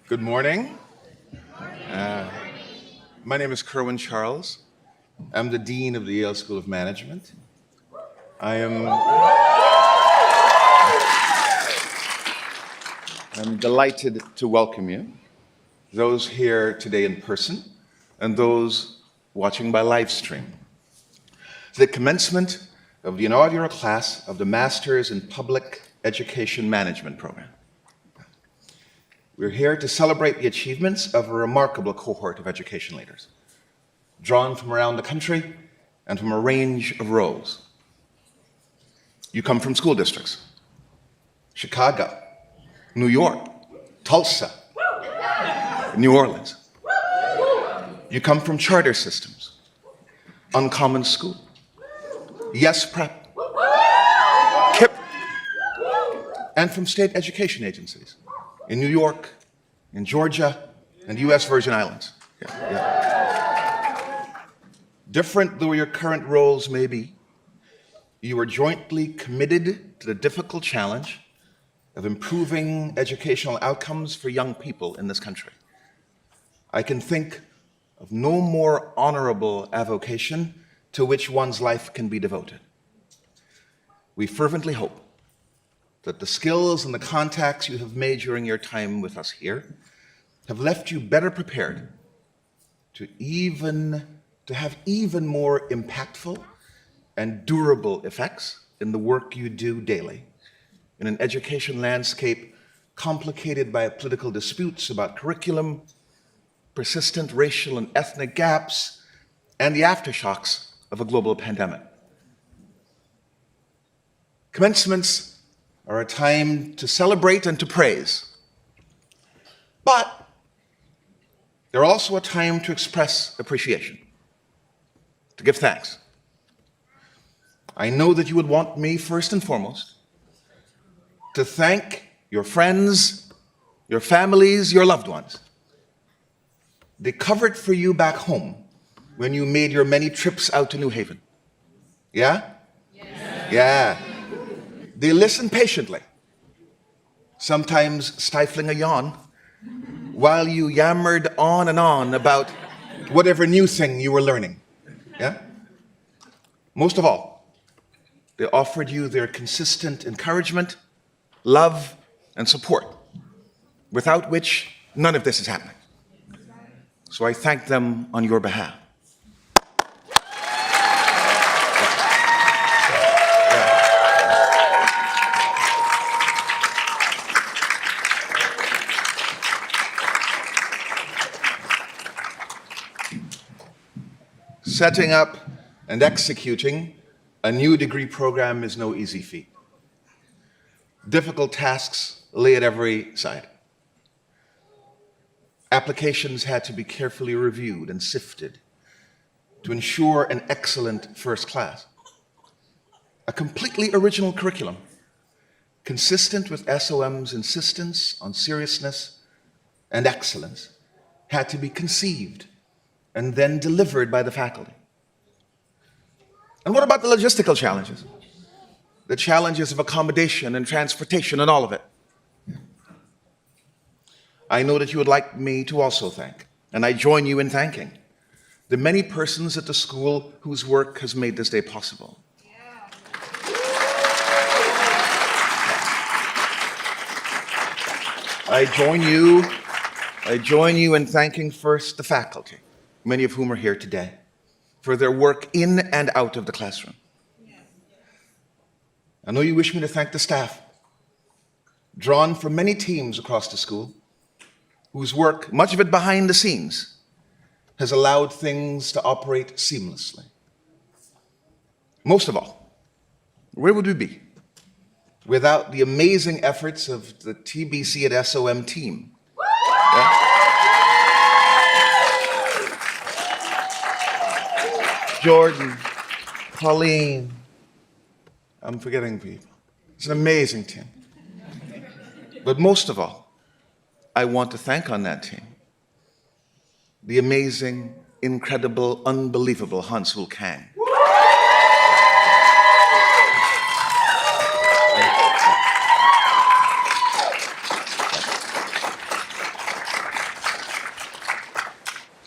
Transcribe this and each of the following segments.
Good morning. My name is Kerwin Charles. I'm the Dean of the Yale School of Management. I'm delighted to welcome you, those here today in person and those watching by live stream, to the commencement of the inaugural class of the Masters in Public Education Management program. We're here to celebrate the achievements of a remarkable cohort of education leaders, drawn from around the country and from a range of roles. You come from school districts: Chicago, New York, Tulsa, New Orleans. You come from charter systems, Uncommon School, Yes Prep, KIP, and from state education agencies in New York, in Georgia, and U.S. Virgin Islands. Different though your current roles may be, you are jointly committed to the difficult challenge of improving educational outcomes for young people in this country. I can think of no more honorable avocation to which one's life can be devoted. We fervently hope that the skills and the contacts you have made during your time with us here have left you better prepared to have even more impactful and durable effects in the work you do daily in an education landscape complicated by political disputes about curriculum, persistent racial and ethnic gaps, and the aftershocks of a global pandemic. Commencements are a time to celebrate and to praise, but they're also a time to express appreciation, to give thanks. I know that you would want me, first and foremost, to thank your friends, your families, your loved ones. They covered for you back home when you made your many trips out to New Haven. Yeah? Yeah. They listened patiently, sometimes stifling a yawn, while you yammered on and on about whatever new thing you were learning. Yeah? Most of all, they offered you their consistent encouragement, love, and support, without which none of this is happening. So I thank them on your behalf. Setting up and executing a new degree program is no easy feat. Difficult tasks lay at every side. Applications had to be carefully reviewed and sifted to ensure an excellent first class. A completely original curriculum, consistent with SOM's insistence on seriousness and excellence, had to be conceived and then delivered by the faculty. And what about the logistical challenges? The challenges of accommodation and transportation and all of it. I know that you would like me to also thank, and I join you in thanking, the many persons at the school whose work has made this day possible. I join you in thanking first the faculty, many of whom are here today, for their work in and out of the classroom. I know you wish me to thank the staff, drawn from many teams across the school, whose work, much of it behind the scenes, has allowed things to operate seamlessly. Most of all, where would we be without the amazing efforts of the TBC at SOM team? Yeah? Jordan, Pauline, I'm forgetting people. It's an amazing team. But most of all, I want to thank on that team the amazing, incredible, unbelievable Hansul Kang.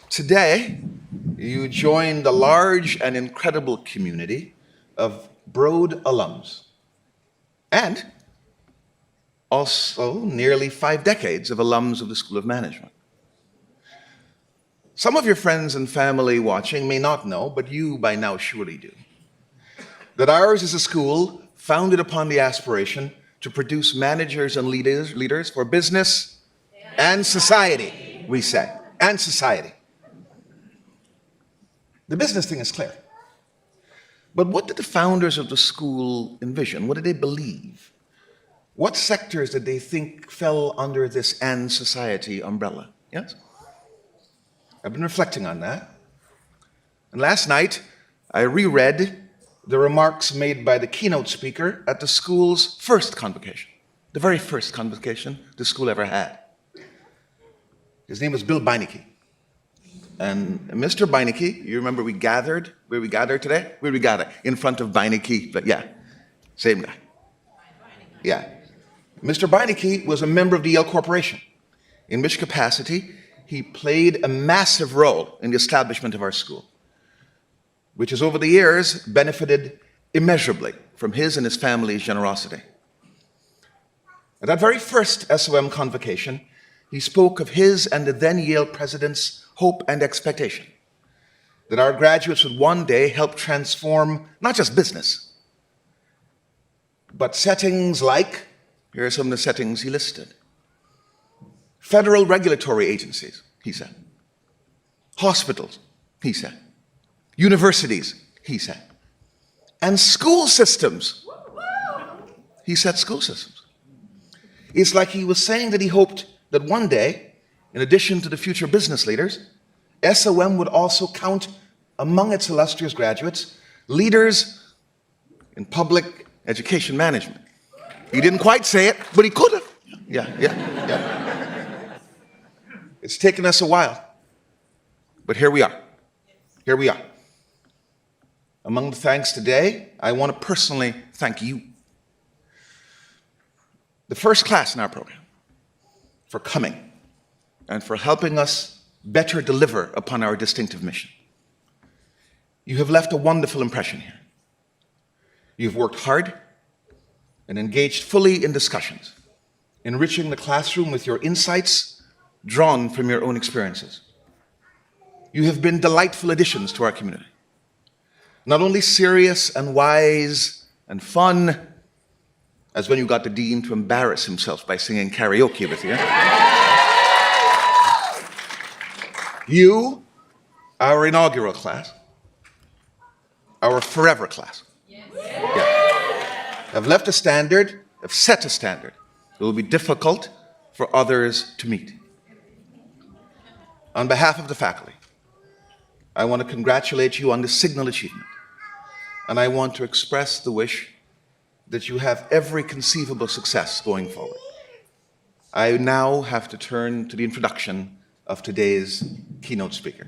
Today, you join the large and incredible community of Broad alums, and also nearly 5 decades of alums of the School of Management. Some of your friends and family watching may not know, but you by now surely do, that ours is a school founded upon the aspiration to produce managers and leaders for business and society, we say, and society. The business thing is clear. But what did the founders of the school envision? What did they believe? What sectors did they think fell under this and society umbrella? Yes? I've been reflecting on that. And last night, I reread the remarks made by the keynote speaker at the school's first convocation, the very first convocation the school ever had. His name was Bill Beinecke. And Mr. Beinecke, you remember we gathered, where we gathered today? Where we gathered? In front of Beinecke, but yeah, same guy. Yeah. Mr. Beinecke was a member of the Yale Corporation, in which capacity he played a massive role in the establishment of our school, which has over the years benefited immeasurably from his and his family's generosity. At that very first SOM convocation, he spoke of his and the then Yale president's hope and expectation that our graduates would one day help transform not just business, but settings like, here are some of the settings he listed. Federal regulatory agencies, he said. Hospitals, he said. Universities, he said. And school systems. He said school systems. It's like he was saying that he hoped that one day, in addition to the future business leaders, SOM would also count among its illustrious graduates leaders in public education management. He didn't quite say it, but he could have. Yeah. It's taken us a while, but here we are. Here we are. Among the thanks today, I want to personally thank you, the first class in our program, for coming and for helping us better deliver upon our distinctive mission. You have left a wonderful impression here. You've worked hard and engaged fully in discussions, enriching the classroom with your insights drawn from your own experiences. You have been delightful additions to our community. Not only serious and wise and fun, as when you got the dean to embarrass himself by singing karaoke with you. You, our inaugural class, our forever class, have left a standard, have set a standard that will be difficult for others to meet. On behalf of the faculty, I want to congratulate you on this signal achievement, and I want to express the wish that you have every conceivable success going forward. I now have to turn to the introduction of today's keynote speaker.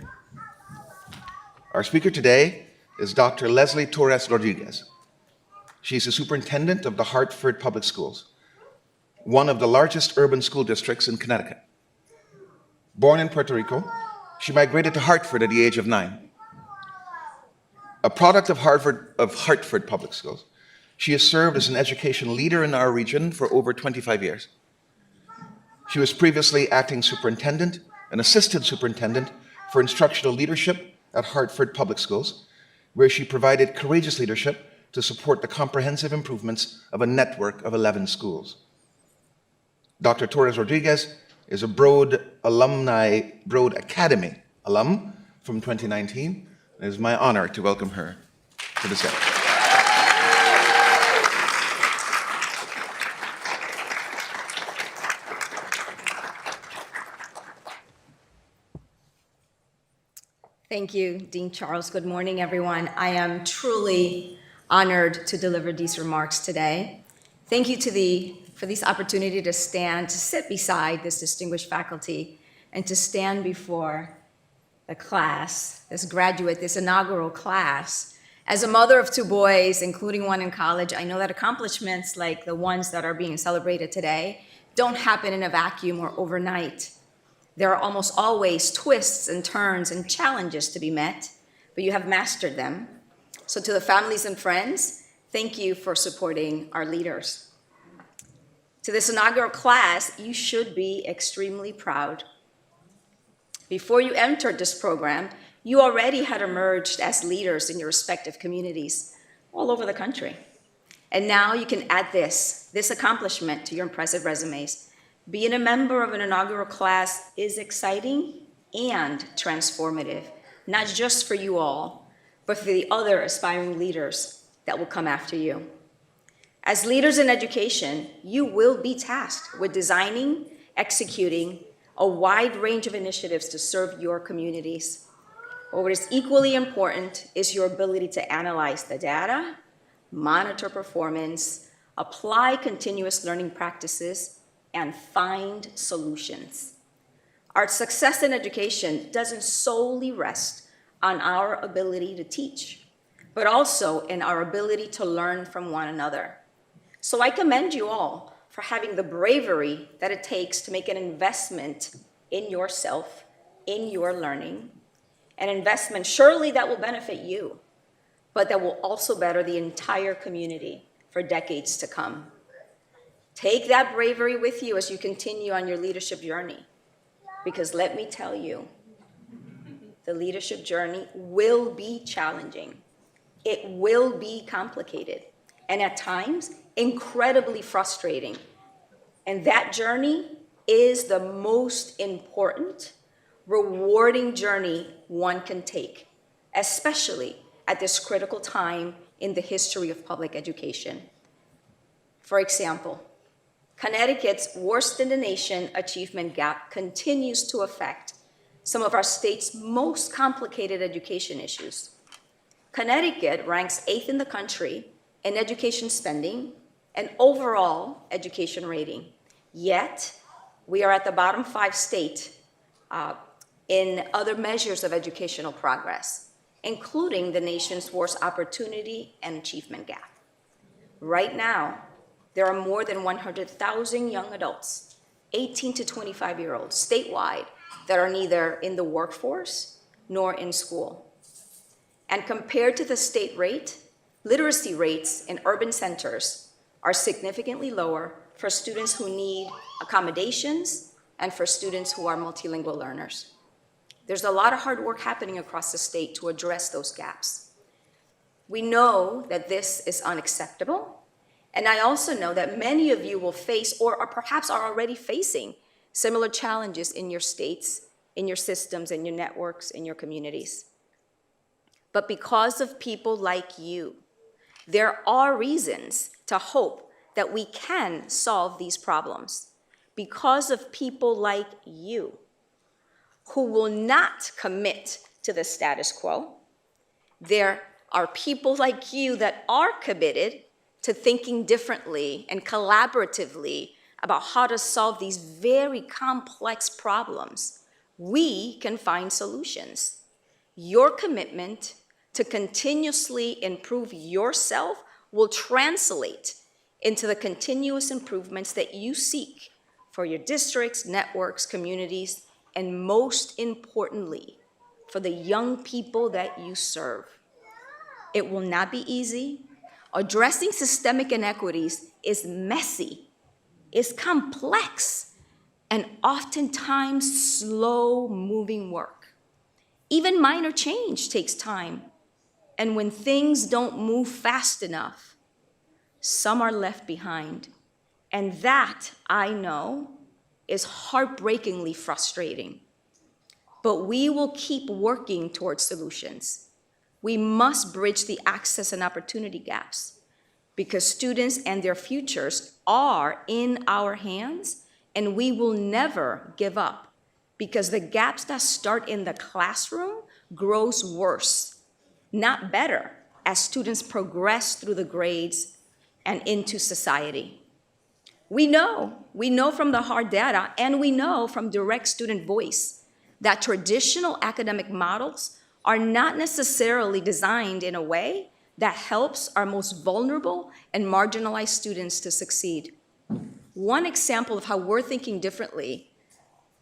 Our speaker today is Dr. Leslie Torres Rodriguez. She's the superintendent of the Hartford Public Schools, one of the largest urban school districts in Connecticut. Born in Puerto Rico, she migrated to Hartford at the age of 9. A product of Hartford Public Schools, she has served as an education leader in our region for over 25 years. She was previously acting superintendent and assistant superintendent for instructional leadership at Hartford Public Schools, where she provided courageous leadership to support the comprehensive improvements of a network of 11 schools. Dr. Torres Rodriguez is a Broad Academy alum from 2019. It is my honor to welcome her to the stage. Thank you, Dean Charles. Good morning, everyone. I am truly honored to deliver these remarks today. Thank you for this opportunity to sit beside this distinguished faculty, and to stand before the class, this inaugural class. As a mother of 2 boys, including one in college, I know that accomplishments like the ones that are being celebrated today don't happen in a vacuum or overnight. There are almost always twists and turns and challenges to be met, but you have mastered them. So to the families and friends, thank you for supporting our leaders. To this inaugural class, you should be extremely proud. Before you entered this program, you already had emerged as leaders in your respective communities all over the country. And now you can add this accomplishment to your impressive resumes. Being a member of an inaugural class is exciting and transformative, not just for you all, but for the other aspiring leaders that will come after you. As leaders in education, you will be tasked with designing, executing a wide range of initiatives to serve your communities. But what is equally important is your ability to analyze the data, monitor performance, apply continuous learning practices, and find solutions. Our success in education doesn't solely rest on our ability to teach, but also in our ability to learn from one another. So I commend you all for having the bravery that it takes to make an investment in yourself in your learning, an investment surely that will benefit you, but that will also better the entire community for decades to come. Take that bravery with you as you continue on your leadership journey, because let me tell you, the leadership journey will be challenging. It will be complicated, and at times, incredibly frustrating. And that journey is the most important, rewarding journey one can take, especially at this critical time in the history of public education. For example, Connecticut's worst in the nation achievement gap continues to affect some of our state's most complicated education issues. Connecticut ranks 8th in the country in education spending and overall education rating. Yet, we are at the bottom 5 state in other measures of educational progress, including the nation's worst opportunity and achievement gap. Right now, there are more than 100,000 young adults, 18 to 25-year-olds statewide, that are neither in the workforce nor in school. And compared to the state rate, literacy rates in urban centers are significantly lower for students who need accommodations and for students who are multilingual learners. There's a lot of hard work happening across the state to address those gaps. We know that this is unacceptable, and I also know that many of you will face or perhaps are already facing similar challenges in your states, in your systems, in your networks, in your communities. But because of people like you, there are reasons to hope that we can solve these problems. Because of people like you, who will not commit to the status quo, there are people like you that are committed to thinking differently and collaboratively about how to solve these very complex problems. We can find solutions. Your commitment to continuously improve yourself will translate into the continuous improvements that you seek for your districts, networks, communities, and most importantly, for the young people that you serve. It will not be easy. Addressing systemic inequities is messy, is complex, and oftentimes slow-moving work. Even minor change takes time, and when things don't move fast enough, some are left behind. And that, I know, is heartbreakingly frustrating. But we will keep working towards solutions. We must bridge the access and opportunity gaps because students and their futures are in our hands, and we will never give up because the gaps that start in the classroom grows worse, not better, as students progress through the grades and into society. We know from the hard data, and we know from direct student voice that traditional academic models are not necessarily designed in a way that helps our most vulnerable and marginalized students to succeed. One example of how we're thinking differently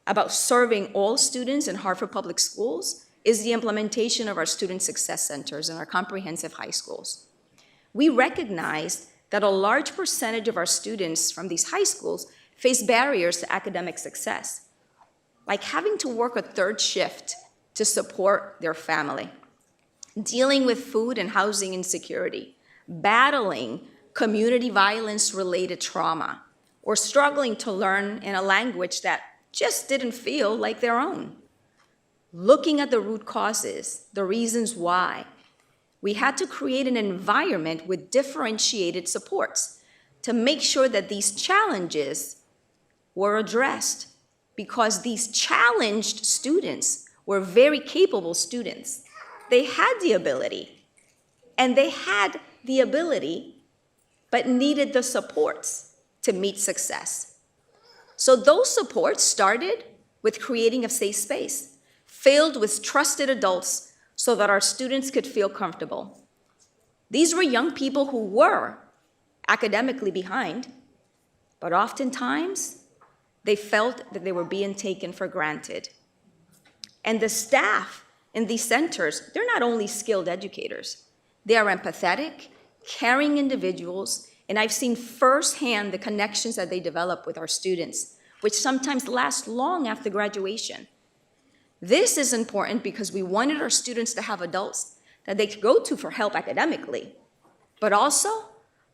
about serving all students in Hartford Public Schools is the implementation of our student success centers in our comprehensive high schools. We recognize that a large percentage of our students from these high schools face barriers to academic success, like having to work a third shift to support their family, dealing with food and housing insecurity, battling community violence-related trauma, or struggling to learn in a language that just didn't feel like their own. Looking at the root causes, the reasons why, we had to create an environment with differentiated supports to make sure that these challenges were addressed, because these challenged students were very capable students. They had the ability, but needed the supports to meet success. So those supports started with creating a safe space filled with trusted adults so that our students could feel comfortable. These were young people who were academically behind, but oftentimes they felt that they were being taken for granted. And the staff in these centers, they're not only skilled educators, they are empathetic, caring individuals, and I've seen firsthand the connections that they develop with our students, which sometimes last long after graduation. This is important because we wanted our students to have adults that they could go to for help academically, but also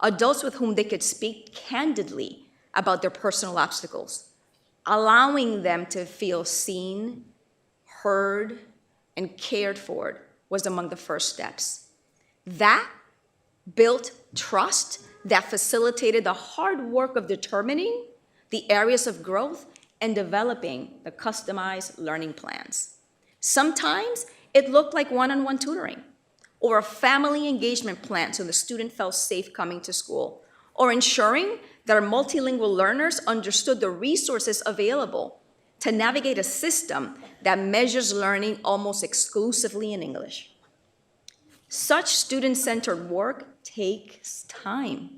adults with whom they could speak candidly about their personal obstacles, allowing them to feel seen, heard, and cared for was among the first steps. That built trust that facilitated the hard work of determining the areas of growth and developing the customized learning plans. Sometimes it looked like one-on-one tutoring, or a family engagement plan so the student felt safe coming to school, or ensuring that our multilingual learners understood the resources available to navigate a system that measures learning almost exclusively in English. Such student-centered work takes time,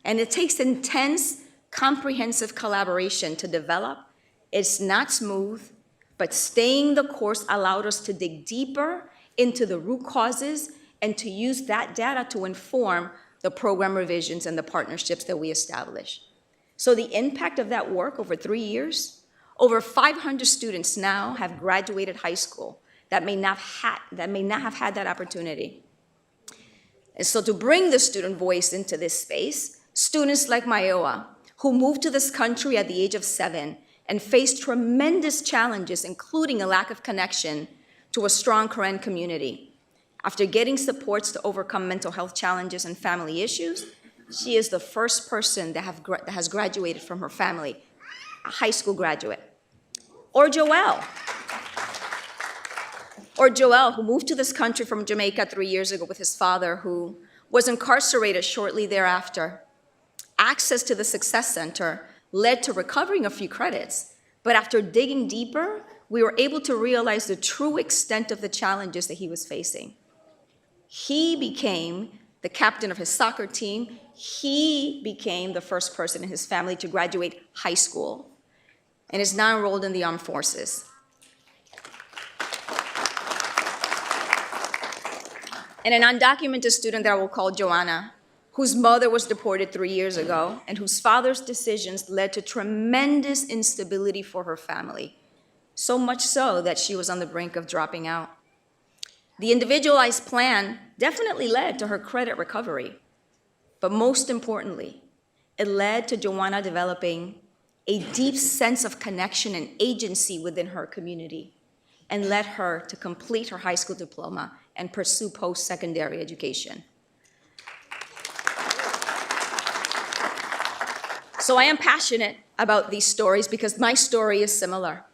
and it takes intense, comprehensive collaboration to develop. It's not smooth, but staying the course allowed us to dig deeper into the root causes and to use that data to inform the program revisions and the partnerships that we establish. So the impact of that work over 3 years, over 500 students now have graduated high school that may not have had that opportunity. And so to bring the student voice into this space, students like Mayoa, who moved to this country at the age of 7 and faced tremendous challenges, including a lack of connection to a strong Karen community. After getting supports to overcome mental health challenges and family issues, she is the first person that has graduated from her family, a high school graduate. Or Joelle, who moved to this country from Jamaica 3 years ago with his father, who was incarcerated shortly thereafter. Access to the Success Center led to recovering a few credits, but after digging deeper, we were able to realize the true extent of the challenges that he was facing. He became the captain of his soccer team. He became the first person in his family to graduate high school and is now enrolled in the armed forces. And an undocumented student that I will call Joanna, whose mother was deported 3 years ago and whose father's decisions led to tremendous instability for her family, so much so that she was on the brink of dropping out. The individualized plan definitely led to her credit recovery, but most importantly, it led to Joanna developing a deep sense of connection and agency within her community and led her to complete her high school diploma and pursue post-secondary education. So I am passionate about these stories because my story is similar.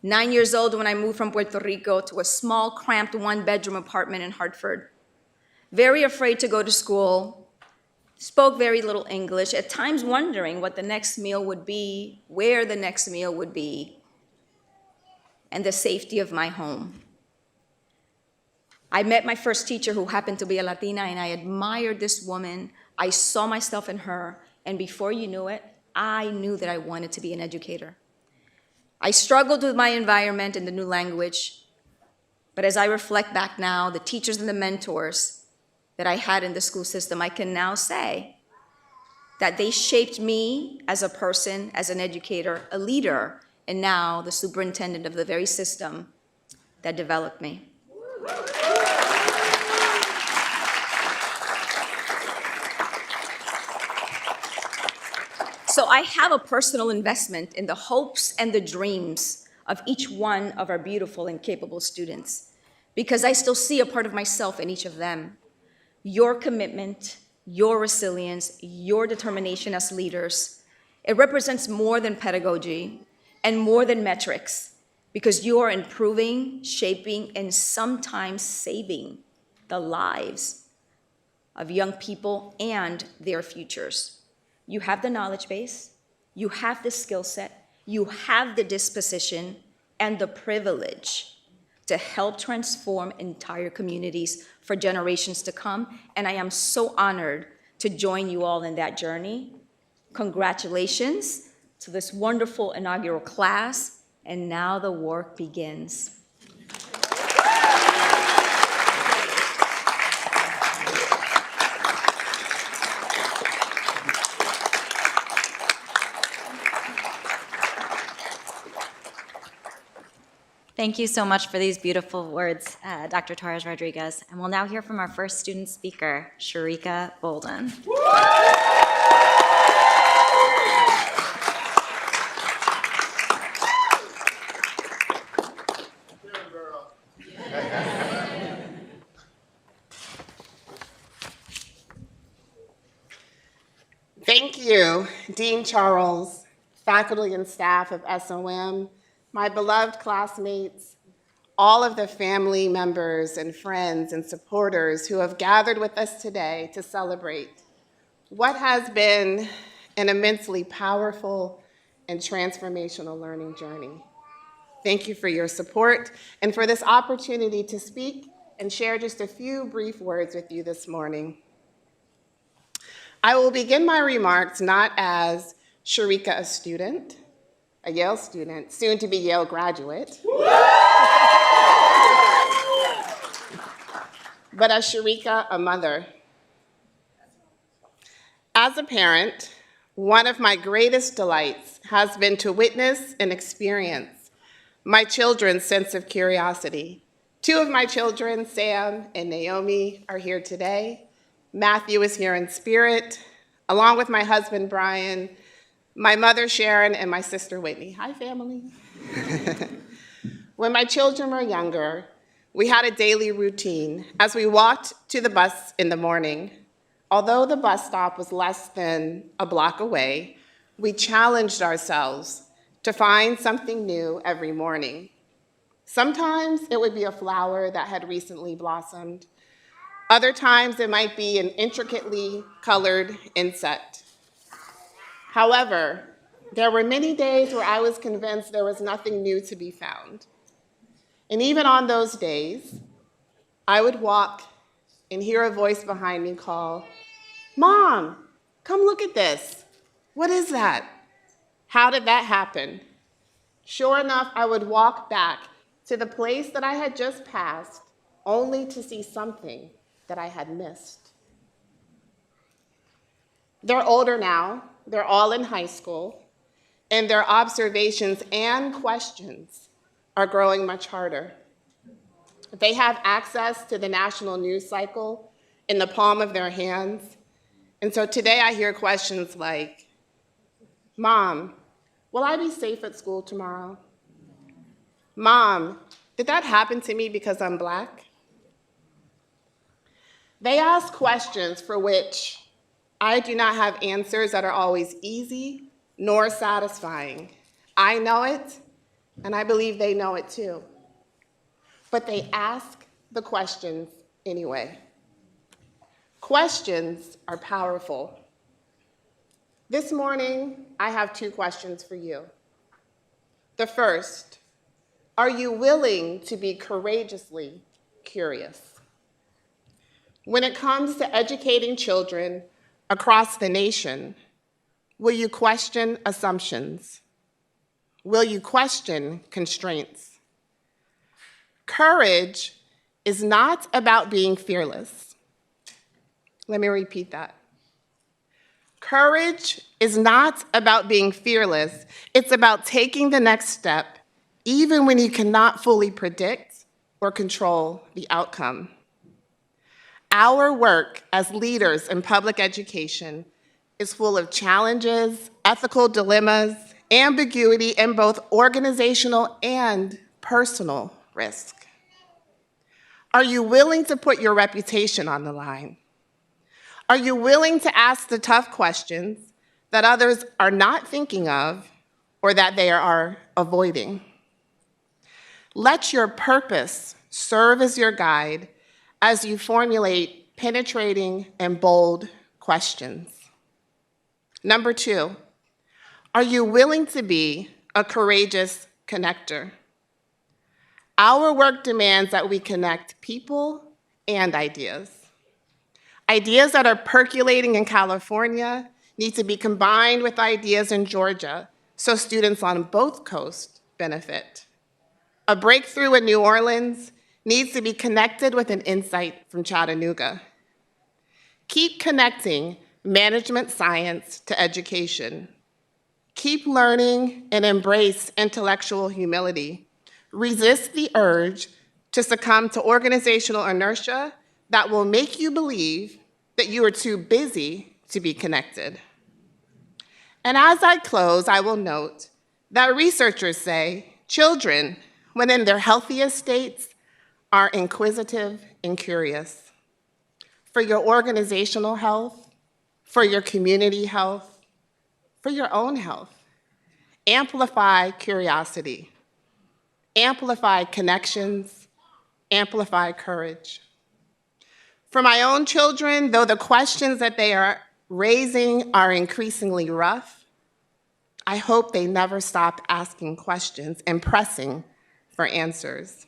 9 years old when I moved from Puerto Rico to a small, cramped one-bedroom apartment in Hartford. Very afraid to go to school, spoke very little English, at times wondering what the next meal would be, where the next meal would be, and the safety of my home. I met my first teacher who happened to be a Latina, and I admired this woman. I saw myself in her, and before you knew it, I knew that I wanted to be an educator. I struggled with my environment and the new language, but as I reflect back now, the teachers and the mentors that I had in the school system, I can now say that they shaped me as a person, as an educator, a leader, and now the superintendent of the very system that developed me. So I have a personal investment in the hopes and the dreams of each one of our beautiful and capable students, because I still see a part of myself in each of them. Your commitment, your resilience, your determination as leaders, it represents more than pedagogy and more than metrics, because you are improving, shaping, and sometimes saving the lives of young people and their futures. You have the knowledge base, you have the skill set, you have the disposition and the privilege to help transform entire communities for generations to come, and I am so honored to join you all in that journey. Congratulations to this wonderful inaugural class, and now the work begins. Thank you so much for these beautiful words, Dr. Torres Rodriguez. And we'll now hear from our first student speaker, Sharika Bolden. Thank you, Dean Charles, faculty and staff of SOM, my beloved classmates, all of the family members and friends and supporters who have gathered with us today to celebrate what has been an immensely powerful and transformational learning journey. Thank you for your support and for this opportunity to speak and share just a few brief words with you this morning. I will begin my remarks not as Sharika, a student, a Yale student, soon to be Yale graduate, but as Sharika, a mother. As a parent, one of my greatest delights has been to witness and experience my children's sense of curiosity. Two of my children, Sam and Naomi, are here today. Matthew is here in spirit, along with my husband, Brian, my mother, Sharon, and my sister, Whitney. Hi, family. When my children were younger, we had a daily routine as we walked to the bus in the morning. Although the bus stop was less than a block away, we challenged ourselves to find something new every morning. Sometimes it would be a flower that had recently blossomed. Other times it might be an intricately colored insect. However, there were many days where I was convinced there was nothing new to be found. And even on those days, I would walk and hear a voice behind me call, "Mom, come look at this. What is that? How did that happen?" Sure enough, I would walk back to the place that I had just passed, only to see something that I had missed. They're older now, they're all in high school, and their observations and questions are growing much harder. They have access to the national news cycle in the palm of their hands, and so today I hear questions like, "Mom, will I be safe at school tomorrow? Mom, did that happen to me because I'm Black?" They ask questions for which I do not have answers that are always easy nor satisfying. I know it, and I believe they know it too. But they ask the questions anyway. Questions are powerful. This morning, I have two questions for you. The first, are you willing to be courageously curious? When it comes to educating children across the nation, will you question assumptions? Will you question constraints? Courage is not about being fearless. Let me repeat that. Courage is not about being fearless. It's about taking the next step, even when you cannot fully predict or control the outcome. Our work as leaders in public education is full of challenges, ethical dilemmas, ambiguity, and both organizational and personal risk. Are you willing to put your reputation on the line? Are you willing to ask the tough questions that others are not thinking of or that they are avoiding? Let your purpose serve as your guide as you formulate penetrating and bold questions. Number two, are you willing to be a courageous connector? Our work demands that we connect people and ideas. Ideas that are percolating in California need to be combined with ideas in Georgia so students on both coasts benefit. A breakthrough in New Orleans needs to be connected with an insight from Chattanooga. Keep connecting management science to education. Keep learning and embrace intellectual humility. Resist the urge to succumb to organizational inertia that will make you believe that you are too busy to be connected. And as I close, I will note that researchers say children, when in their healthiest states, are inquisitive and curious. For your organizational health, for your community health, for your own health, amplify curiosity, amplify connections, amplify courage. For my own children, though the questions that they are raising are increasingly rough, I hope they never stop asking questions and pressing for answers.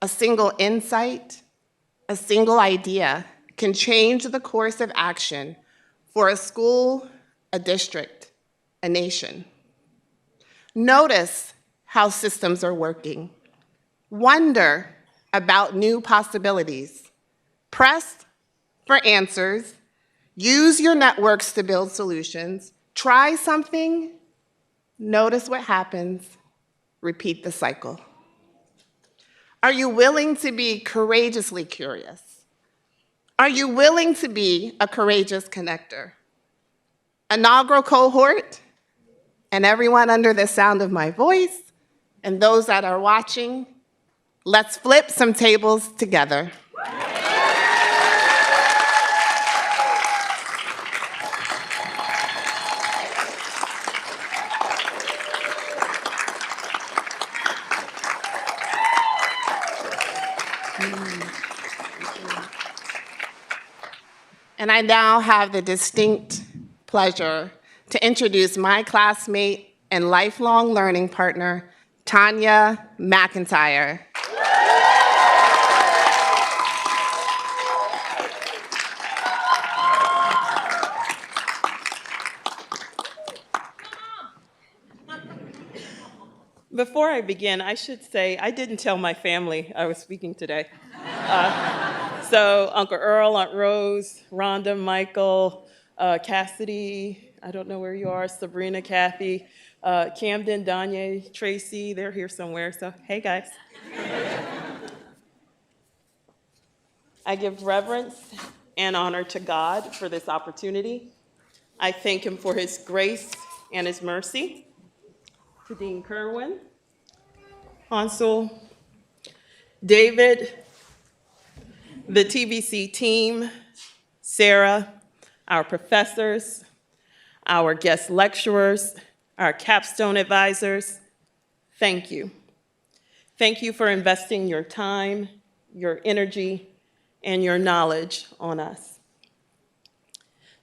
A single insight, a single idea can change the course of action for a school, a district, a nation. Notice how systems are working. Wonder about new possibilities. Press for answers. Use your networks to build solutions. Try something. Notice what happens. Repeat the cycle. Are you willing to be courageously curious? Are you willing to be a courageous connector? Inaugural cohort, and everyone under the sound of my voice, and those that are watching, let's flip some tables together. And I now have the distinct pleasure to introduce my classmate and lifelong learning partner, Tanya McIntyre. Before I begin, I should say I didn't tell my family I was speaking today. So Uncle Earl, Aunt Rose, Rhonda, Michael, Cassidy, I don't know where you are, Sabrina, Kathy, Camden, Danye, Tracy, they're here somewhere, so hey guys. I give reverence and honor to God for this opportunity. I thank him for his grace and his mercy. To Dean Kerwin, Hansel, David, the TBC team, Sarah, our professors, our guest lecturers, our capstone advisors, thank you. Thank you for investing your time, your energy, and your knowledge on us.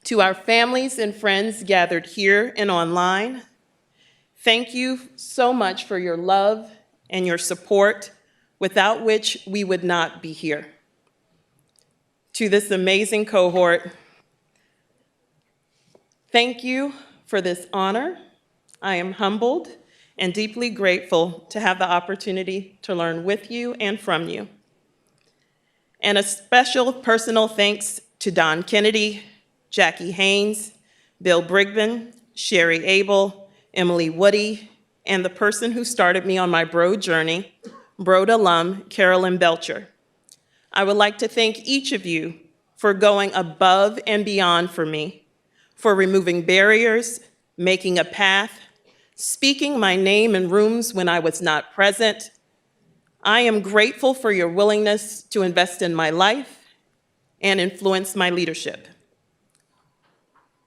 To our families and friends gathered here and online, thank you so much for your love and your support, without which we would not be here. To this amazing cohort, thank you for this honor. I am humbled and deeply grateful to have the opportunity to learn with you and from you. And a special personal thanks to Don Kennedy, Jackie Haynes, Bill Brigman, Sherry Abel, Emily Woody, and the person who started me on my Broad journey, Broad alum Carolyn Belcher. I would like to thank each of you for going above and beyond for me, for removing barriers, making a path, speaking my name in rooms when I was not present. I am grateful for your willingness to invest in my life and influence my leadership.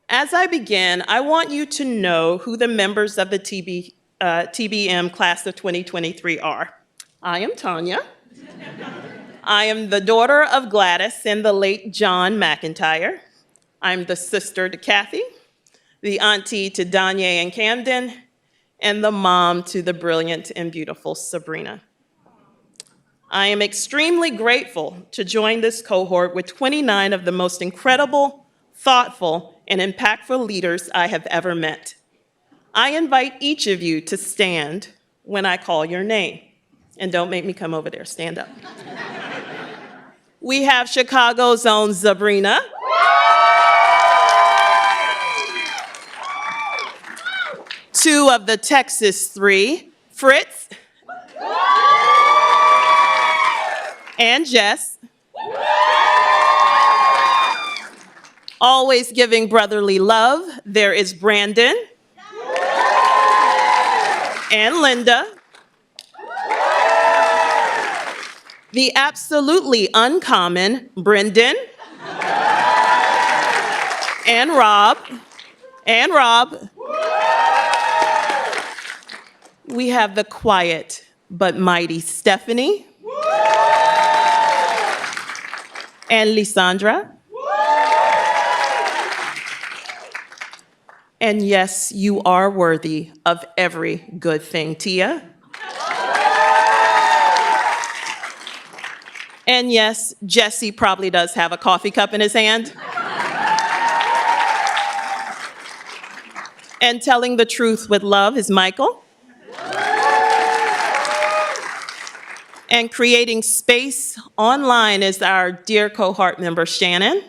As I begin, I want you to know who the members of the TBM class of 2023 are. I am Tanya. I am the daughter of Gladys and the late John McIntyre. I'm the sister to Kathy, the auntie to Danye and Camden, and the mom to the brilliant and beautiful Sabrina. I am extremely grateful to join this cohort with 29 of the most incredible, thoughtful, and impactful leaders I have ever met. I invite each of you to stand when I call your name. And don't make me come over there, stand up. We have Chicago's own Sabrina. Two of the Texas three, Fritz and Jess. Always giving brotherly love, there is Brandon and Linda. The absolutely uncommon Brendan and Rob. We have the quiet but mighty Stephanie and Lysandra. And yes, you are worthy of every good thing, Tia. And yes, Jesse probably does have a coffee cup in his hand. And telling the truth with love is Michael. And creating space online is our dear cohort member, Shannon.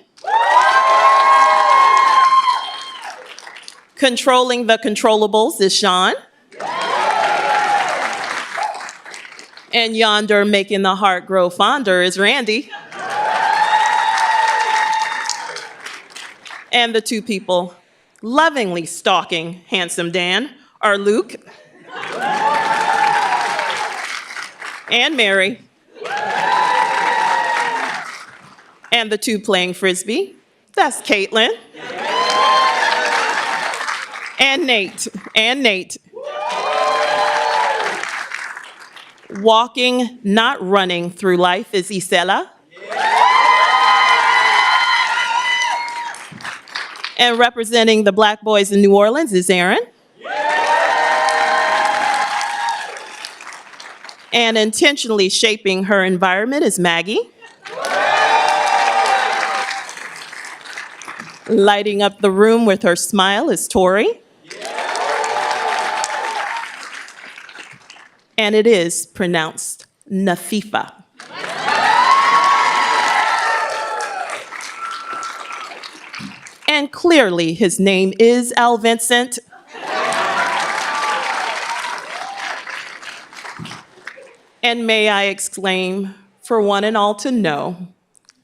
Controlling the controllables is Sean. And yonder, making the heart grow fonder, is Randy. And the two people lovingly stalking handsome Dan are Luke and Mary. And the two playing Frisbee, that's Caitlin and Nate. Walking, not running through life is Isela. And representing the Black boys in New Orleans is Aaron. And intentionally shaping her environment is Maggie. Lighting up the room with her smile is Tori. And it is pronounced Nafifa. And clearly his name is Al Vincent. And may I exclaim for one and all to know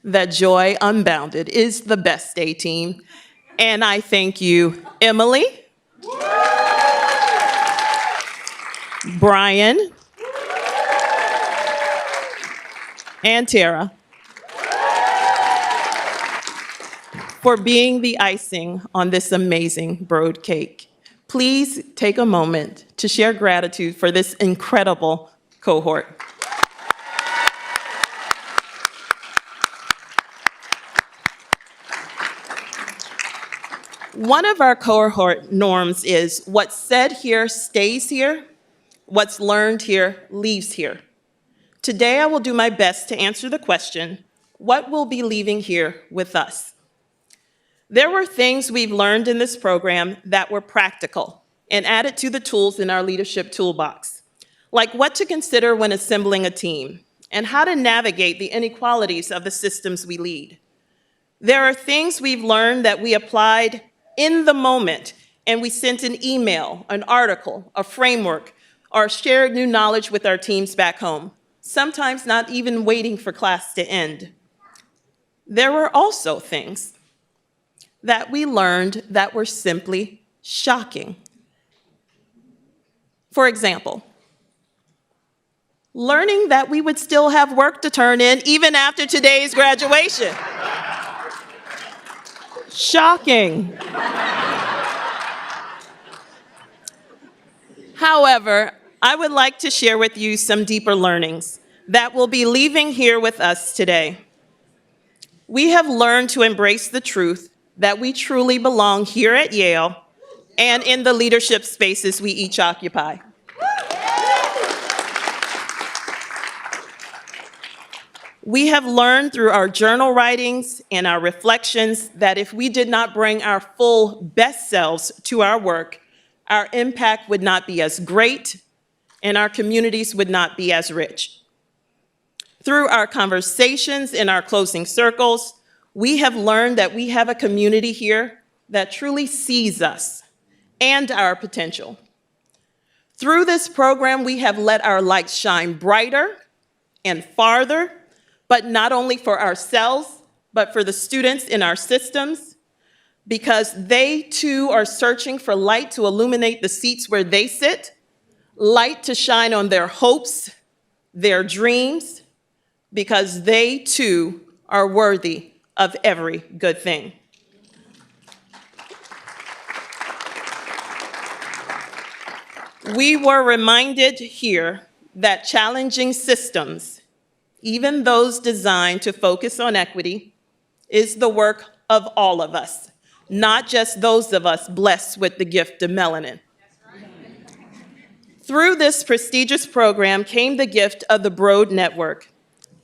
that Joy Unbounded is the best day team. And I thank you, Emily, Brian, and Tara, for being the icing on this amazing broad cake. Please take a moment to share gratitude for this incredible cohort. One of our cohort norms is what's said here stays here, what's learned here leaves here. Today, I will do my best to answer the question, what will be leaving here with us? There were things we've learned in this program that were practical and added to the tools in our leadership toolbox, like what to consider when assembling a team and how to navigate the inequalities of the systems we lead. There are things we've learned that we applied in the moment, and we sent an email, an article, a framework, or shared new knowledge with our teams back home, sometimes not even waiting for class to end. There were also things that we learned that were simply shocking. For example, learning that we would still have work to turn in even after today's graduation. Shocking. However, I would like to share with you some deeper learnings that will be leaving here with us today. We have learned to embrace the truth that we truly belong here at Yale and in the leadership spaces we each occupy. We have learned through our journal writings and our reflections that if we did not bring our full best selves to our work, our impact would not be as great and our communities would not be as rich. Through our conversations in our closing circles, we have learned that we have a community here that truly sees us and our potential. Through this program, we have let our lights shine brighter and farther, but not only for ourselves, but for the students in our systems, because they too are searching for light to illuminate the seats where they sit, light to shine on their hopes, their dreams, because they too are worthy of every good thing. We were reminded here that challenging systems, even those designed to focus on equity, is the work of all of us, not just those of us blessed with the gift of melanin. Through this prestigious program came the gift of the Broad Network,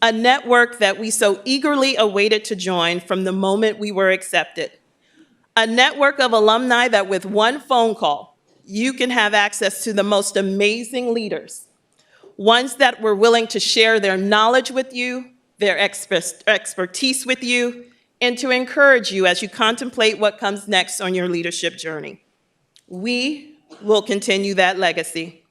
a network that we so eagerly awaited to join from the moment we were accepted. A network of alumni that with one phone call, you can have access to the most amazing leaders, ones that were willing to share their knowledge with you, their expertise with you, and to encourage you as you contemplate what comes next on your leadership journey. We will continue that legacy.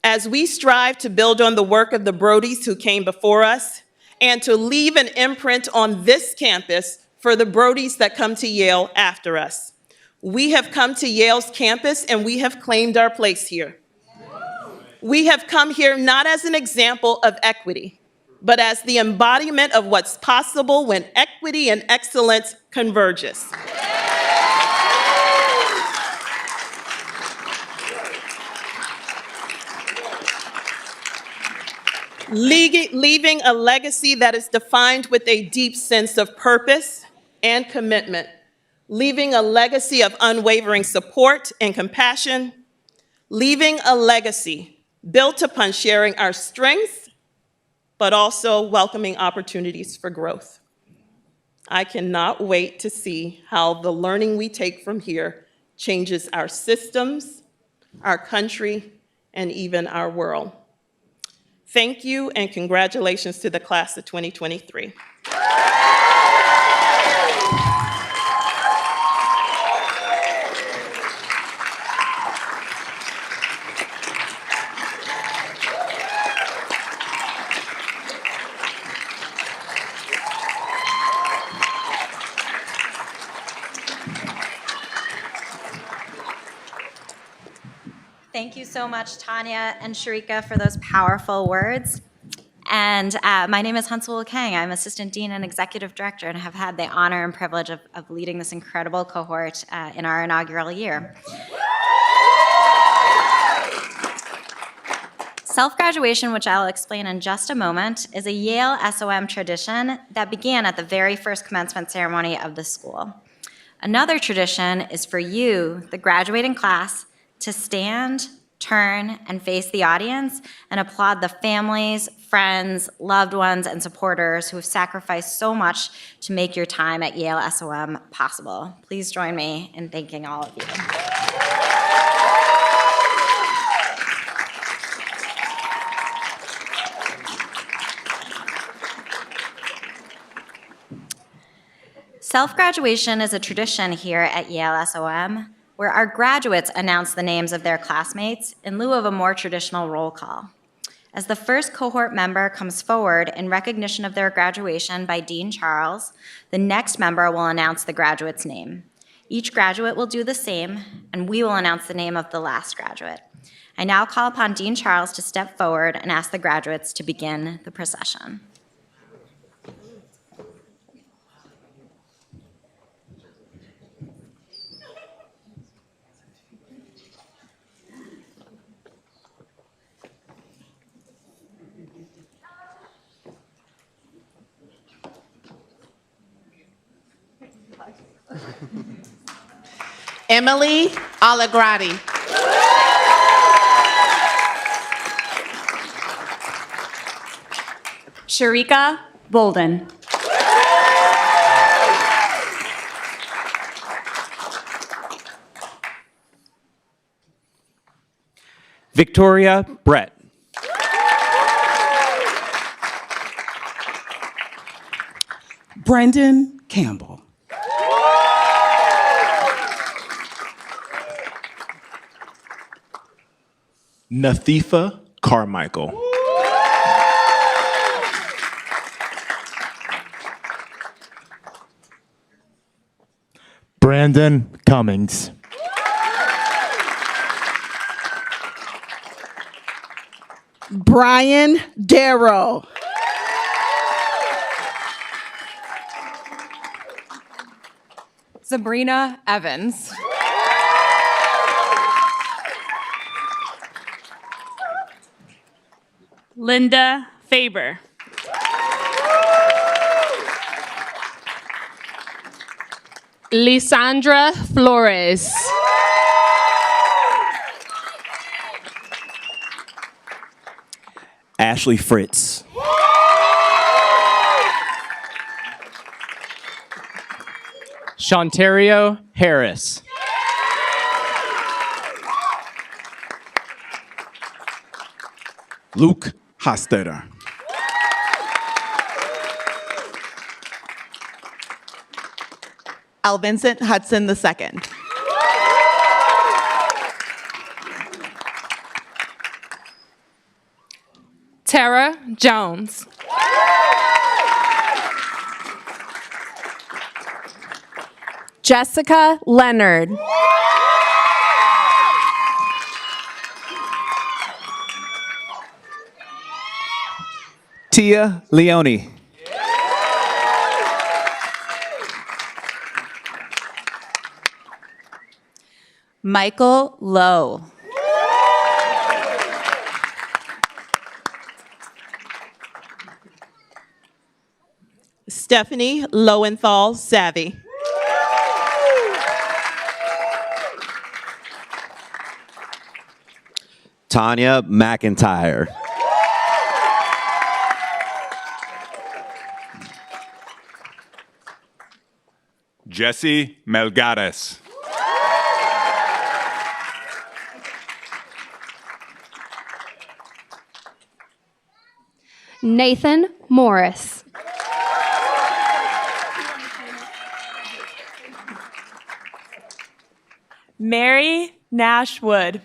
As we strive to build on the work of the Brodies who came before us and to leave an imprint on this campus for the Brodies that come to Yale after us. We have come to Yale's campus and we have claimed our place here. We have come here not as an example of equity, but as the embodiment of what's possible when equity and excellence converges. Leaving a legacy that is defined with a deep sense of purpose and commitment. Leaving a legacy of unwavering support and compassion. Leaving a legacy built upon sharing our strengths, but also welcoming opportunities for growth. I cannot wait to see how the learning we take from here changes our systems, our country, and even our world. Thank you and congratulations to the class of 2023. Thank you so much, Tanya and Sharika, for those powerful words. And my name is Huntsville Kang. I'm Assistant Dean and Executive Director and have had the honor and privilege of leading this incredible cohort in our inaugural year. Self-graduation, which I'll explain in just a moment, is a Yale SOM tradition that began at the very first commencement ceremony of the school. Another tradition is for you, the graduating class, to stand, turn, and face the audience and applaud the families, friends, loved ones, and supporters who have sacrificed so much to make your time at Yale SOM possible. Please join me in thanking all of you. Self-graduation is a tradition here at Yale SOM, where our graduates announce the names of their classmates in lieu of a more traditional roll call. As the first cohort member comes forward in recognition of their graduation by Dean Charles, the next member will announce the graduate's name. Each graduate will do the same, and we will announce the name of the last graduate. I now call upon Dean Charles to step forward and ask the graduates to begin the procession. Emily Allegrati. Sharika Bolden. Victoria Brett. Brendan Campbell. Nathifa Carmichael. Brandon Cummings. Brian Darrow. Sabrina Evans. Linda Faber. Lisandra Flores. Ashley Fritz. Shontario Harris. Luke Hostetter. Alvincent Hudson II. Tara Jones. Jessica Leonard. Tia Leone. Michael Lowe. Stephanie Lowenthal Savvy. Tanya McIntyre. Jesse Melgares. Nathan Morris. Mary Nashwood.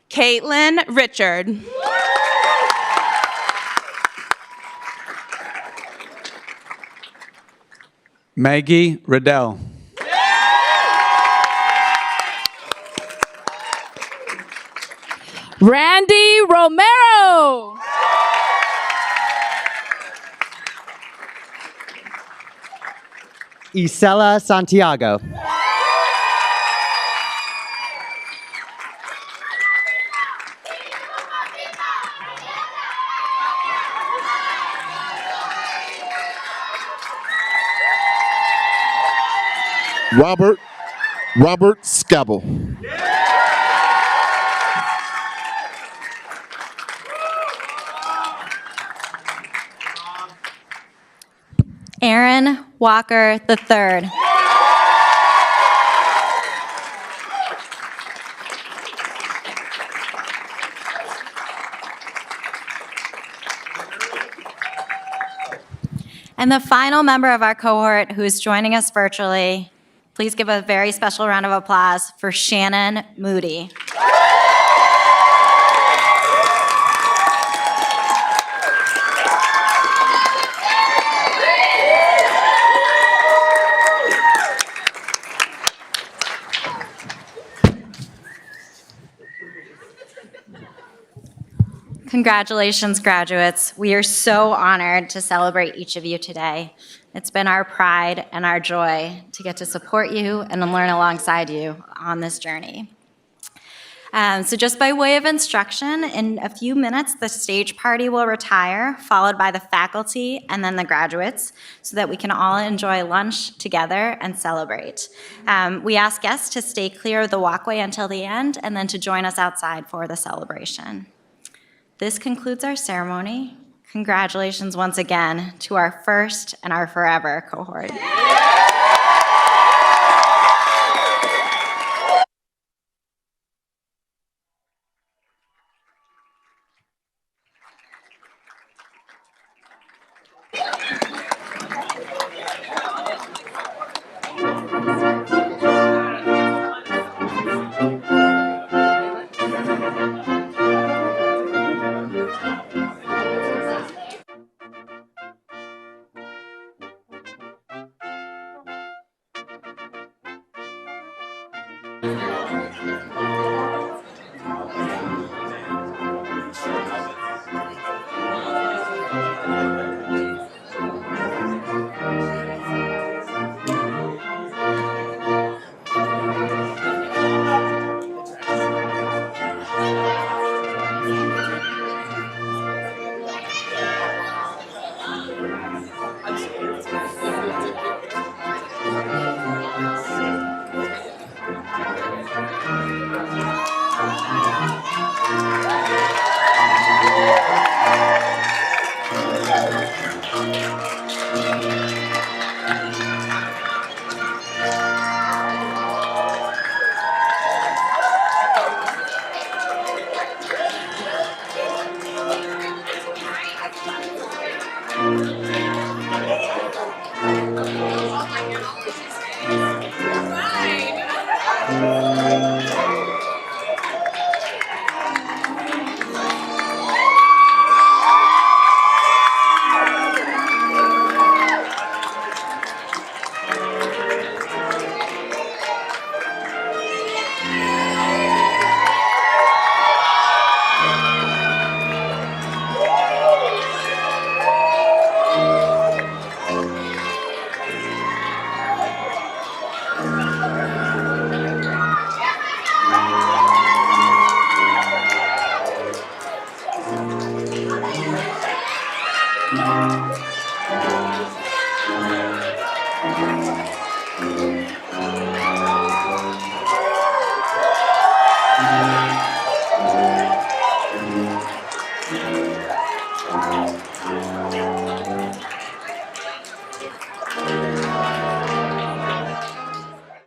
Caitlin Richard. Maggie Riddell. Randy Romero. Isela Santiago. Robert Scabble. Aaron Walker III. And the final member of our cohort who is joining us virtually, please give a very special round of applause for Shannon Moody. Congratulations, graduates. We are so honored to celebrate each of you today. It's been our pride and our joy to get to support you and learn alongside you on this journey. So just by way of instruction, in a few minutes, the stage party will retire, followed by the faculty and then the graduates, so that we can all enjoy lunch together and celebrate. We ask guests to stay clear of the walkway until the end and then to join us outside for the celebration. This concludes our ceremony. Congratulations once again to our first and our forever cohort.